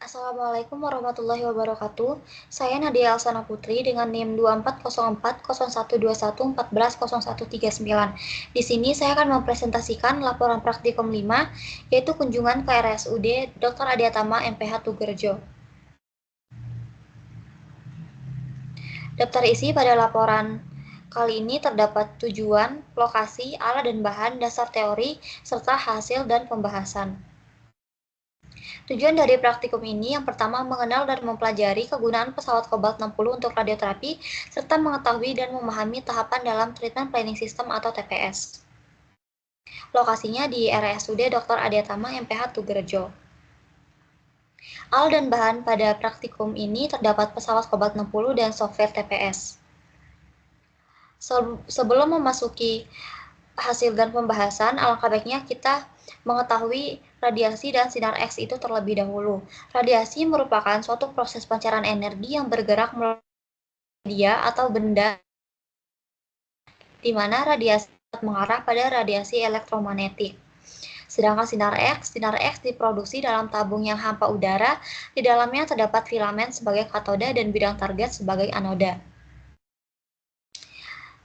Assalamualaikum warahmatullahi wabarakatuh. Saya Nadia Elsana Putri dengan NIM 24040121140139. Di sini saya akan mempresentasikan laporan praktikum 5, yaitu kunjungan ke RSUD Dr. Adiatama MPH Tugerjo. Daftar isi pada laporan kali ini terdapat tujuan, lokasi, alat dan bahan, dasar teori, serta hasil dan pembahasan. Tujuan dari praktikum ini yang pertama mengenal dan mempelajari kegunaan pesawat Cobalt 60 untuk radioterapi, serta mengetahui dan memahami tahapan dalam treatment planning system atau TPS. Lokasinya di RSUD Dr. Adiatama MPH Tugerjo. Alat dan bahan pada praktikum ini terdapat pesawat Cobalt 60 dan software TPS. Sebelum memasuki hasil dan pembahasan, alangkah baiknya kita mengetahui radiasi dan sinar X itu terlebih dahulu. Radiasi merupakan suatu proses pancaran energi yang bergerak melalui media atau benda, di mana radiasi mengarah pada radiasi elektromagnetik. Sedangkan sinar X diproduksi dalam tabung yang hampa udara, di dalamnya terdapat filamen sebagai katoda dan bidang target sebagai anoda.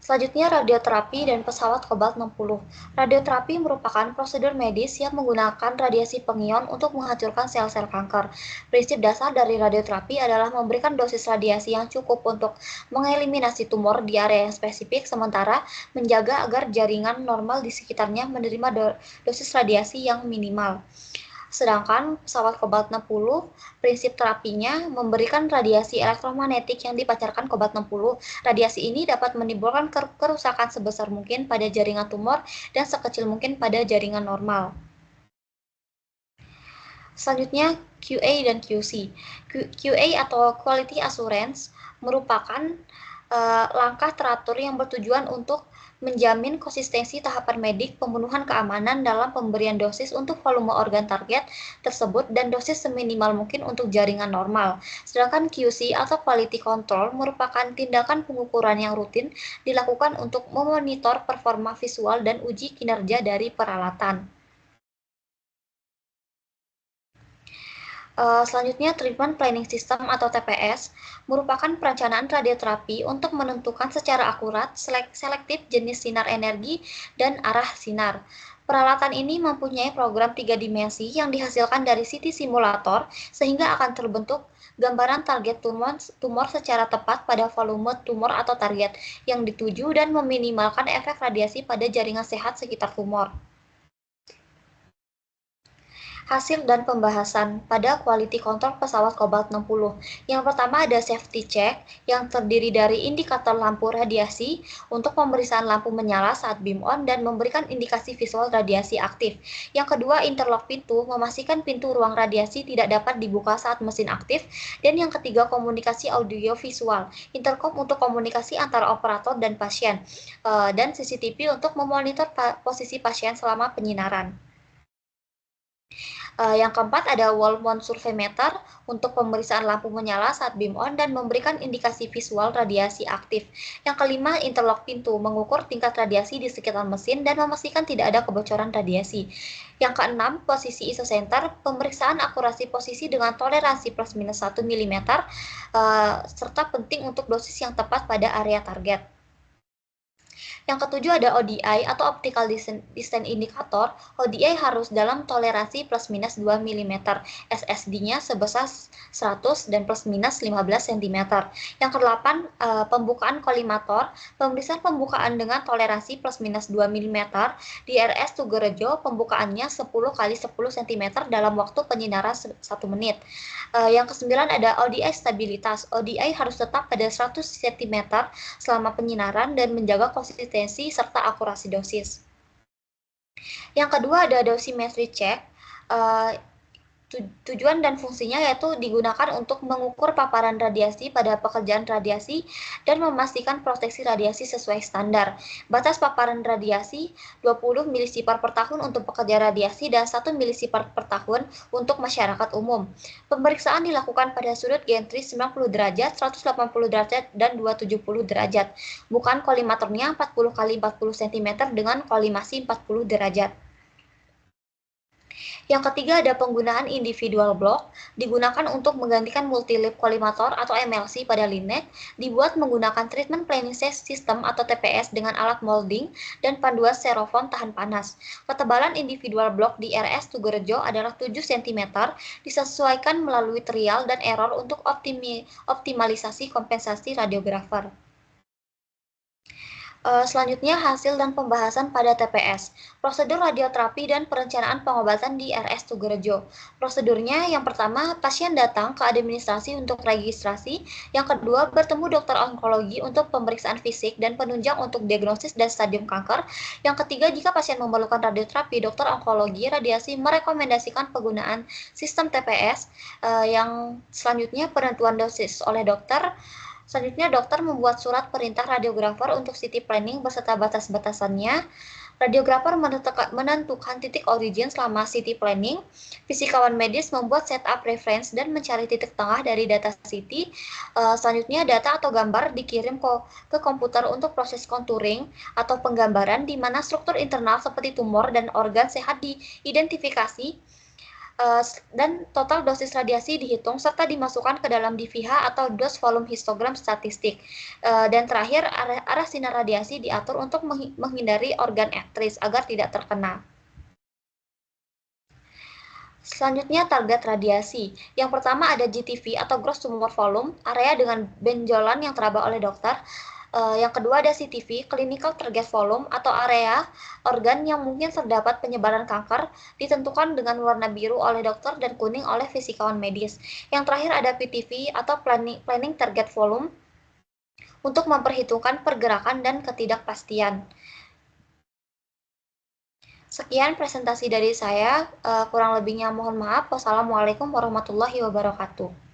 Selanjutnya, radioterapi dan pesawat Cobalt 60. Radioterapi merupakan prosedur medis yang menggunakan radiasi pengion untuk menghancurkan sel-sel kanker. Prinsip dasar dari radioterapi adalah memberikan dosis radiasi yang cukup untuk mengeliminasi tumor di area yang spesifik, sementara menjaga agar jaringan normal di sekitarnya menerima dosis radiasi yang minimal. Sedangkan pesawat Cobalt 60, prinsip terapinya memberikan radiasi elektromagnetik yang dipancarkan Cobalt 60. Radiasi ini dapat menimbulkan kerusakan sebesar mungkin pada jaringan tumor dan sekecil mungkin pada jaringan normal. Selanjutnya, QA dan QC. QA atau Quality Assurance merupakan langkah teratur yang bertujuan untuk menjamin konsistensi tahapan medik pemenuhan keamanan dalam pemberian dosis untuk volume organ target tersebut dan dosis seminimal mungkin untuk jaringan normal. Sedangkan QC atau Quality Control merupakan tindakan pengukuran yang rutin dilakukan untuk memonitor performa visual dan uji kinerja dari peralatan. Selanjutnya, Treatment Planning System atau TPS merupakan perencanaan radioterapi untuk menentukan secara akurat selektif jenis sinar energi dan arah sinar. Peralatan ini mempunyai program 3 dimensi yang dihasilkan dari CT simulator sehingga akan terbentuk gambaran target tumor secara tepat pada volume tumor atau target yang dituju dan meminimalkan efek radiasi pada jaringan sehat sekitar tumor. Hasil dan pembahasan pada quality control pesawat Cobalt 60. Yang pertama ada safety check yang terdiri dari indikator lampu radiasi untuk pemeriksaan lampu menyala saat beam on dan memberikan indikasi visual radiasi aktif. Yang kedua, interlock pintu memastikan pintu ruang radiasi tidak dapat dibuka saat mesin aktif. Dan yang ketiga, komunikasi audio visual, intercom untuk komunikasi antara operator dan pasien, dan CCTV untuk memonitor posisi pasien selama penyinaran. Yang keempat ada wall mount survey meter untuk pemeriksaan lampu menyala saat beam on dan memberikan indikasi visual radiasi aktif. Yang kelima, interlock pintu mengukur tingkat radiasi di sekitar mesin dan memastikan tidak ada kebocoran radiasi. Yang keenam, posisi isocenter, pemeriksaan akurasi posisi dengan toleransi plus minus 1 mm, serta penting untuk dosis yang tepat pada area target. Yang ketujuh ada ODI atau Optical Distance Indicator. ODI harus dalam toleransi plus minus 2 mm. SSD-nya sebesar 100 dan plus minus 15 cm. Yang kedelapan, pembukaan kolimator. Pemeriksaan pembukaan dengan toleransi plus minus 2 mm. Di RS Tugerjo, pembukaannya 10 kali 10 cm dalam waktu penyinaran 1 menit. Yang kesembilan ada ODI stabilitas. ODI harus tetap pada 100 cm selama penyinaran dan menjaga konsistensi serta akurasi dosis. Yang kedua ada dosimetry check. Tujuan dan fungsinya yaitu digunakan untuk mengukur paparan radiasi pada pekerjaan radiasi dan memastikan proteksi radiasi sesuai standar. Batas paparan radiasi 20 milisipar per tahun untuk pekerja radiasi dan 1 milisipar per tahun untuk masyarakat umum. Pemeriksaan dilakukan pada sudut gantry 90 derajat, 180 derajat, dan 270 derajat. Bukan kolimatornya 40 kali 40 cm dengan kolimasi 40 derajat. Yang ketiga ada penggunaan individual block, digunakan untuk menggantikan multi-leaf collimator atau MLC pada linek, dibuat menggunakan treatment planning system atau TPS dengan alat molding dan panduan styrofoam tahan panas. Ketebalan individual block di RS Tugurejo adalah 7 cm, disesuaikan melalui trial dan error untuk optimalisasi kompensasi radiografer. Selanjutnya hasil dan pembahasan pada TPS, prosedur radioterapi dan perencanaan pengobatan di RS Tugurejo. Prosedurnya yang pertama, pasien datang ke administrasi untuk registrasi, yang kedua bertemu dokter onkologi untuk pemeriksaan fisik dan penunjang untuk diagnosis dan stadium kanker, yang ketiga jika pasien memerlukan radioterapi, dokter onkologi radiasi merekomendasikan penggunaan sistem TPS, yang selanjutnya penentuan dosis oleh dokter. Selanjutnya, dokter membuat surat perintah radiografer untuk CT planning beserta batas-batasannya. Radiografer menentukan titik origin selama CT planning. Fisikawan medis membuat setup reference dan mencari titik tengah dari data CT. Selanjutnya, data atau gambar dikirim ke komputer untuk proses contouring atau penggambaran di mana struktur internal seperti tumor dan organ sehat diidentifikasi. Dan total dosis radiasi dihitung serta dimasukkan ke dalam DVH atau dose volume histogram statistik. Dan terakhir, arah sinar radiasi diatur untuk menghindari organ ektris agar tidak terkena. Selanjutnya target radiasi. Yang pertama ada GTV atau gross tumor volume, area dengan benjolan yang teraba oleh dokter. Yang kedua ada CTV, clinical target volume atau area organ yang mungkin terdapat penyebaran kanker, ditentukan dengan warna biru oleh dokter dan kuning oleh fisikawan medis. Yang terakhir ada PTV atau planning target volume untuk memperhitungkan pergerakan dan ketidakpastian. Sekian presentasi dari saya, kurang lebihnya mohon maaf. Wassalamualaikum warahmatullahi wabarakatuh.